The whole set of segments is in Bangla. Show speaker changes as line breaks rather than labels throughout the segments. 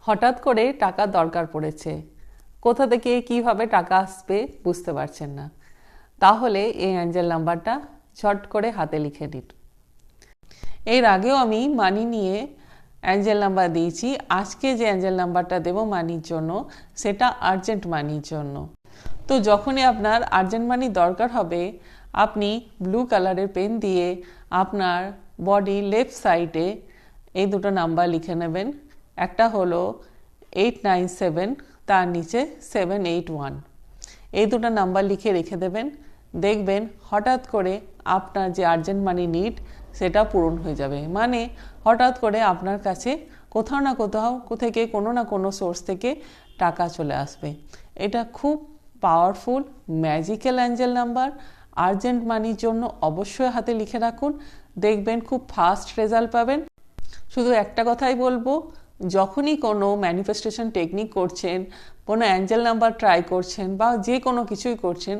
হঠাৎ করে টাকার দরকার পড়েছে, কোথা থেকে কিভাবে টাকা আসবে বুঝতে পারছেন না, তাহলে এই অ্যাঞ্জেল নাম্বারটা ঝট করে হাতে লিখে নিন। এর আগেও আমি মানি নিয়ে অ্যাঞ্জেল নাম্বার দিয়েছি। আজকে যে অ্যাঞ্জেল নাম্বারটা দেব মানির জন্য, সেটা আর্জেন্ট মানির জন্য। তো যখনই আপনার আর্জেন্ট মানি দরকার হবে, আপনি ব্লু কালারের পেন দিয়ে আপনার বডি লেফট সাইডে এই দুটো নাম্বার লিখে নেবেন। একটা হলো 897, তার নিচে 781। এই দুটো নাম্বার লিখে রেখে দেবেন। দেখবেন হঠাৎ করে আপনার যে আর্জেন্ট মানি নিড সেটা পূরণ হয়ে যাবে। মানে হঠাৎ করে আপনার কাছে কোথাও না কোথাও থেকে কোনো না কোনো সোর্স থেকে টাকা চলে আসবে। এটা খুব powerful magical Angel number. Urgent মানির জন্য অবশ্যই হাতে লিখে রাখুন, দেখবেন খুব ফাস্ট রেজাল্ট পাবেন। শুধু একটা কথাই বলবো, যখনই কোনো ম্যানিফেস্টেশন টেকনিক করছেন, কোনো অ্যাঞ্জেল নাম্বার ট্রাই করছেন বা যে কোনো কিছুই করছেন,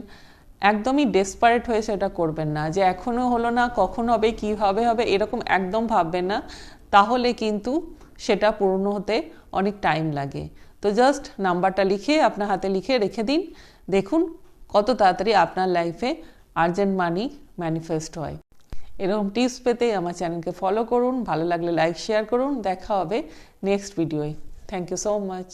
একদমই ডেসপারেট হয়ে সেটা করবেন না, যে এখনও হলো না, কখন হবে, কীভাবে হবে, এরকম একদম ভাববেন না। তাহলে কিন্তু সেটা পূর্ণ হতে অনেক টাইম লাগে। তো জাস্ট নাম্বারটা লিখে আপনার হাতে লিখে রেখে দিন, দেখুন কত তাড়াতাড়ি আপনার লাইফে আর্জেন্ট মানি ম্যানিফেস্ট হয়। এরকম টিপস পেতে আমার চ্যানেলকে ফলো করুন, ভালো লাগলে লাইক শেয়ার করুন। দেখা হবে নেক্সট ভিডিওয়। Thank you so much.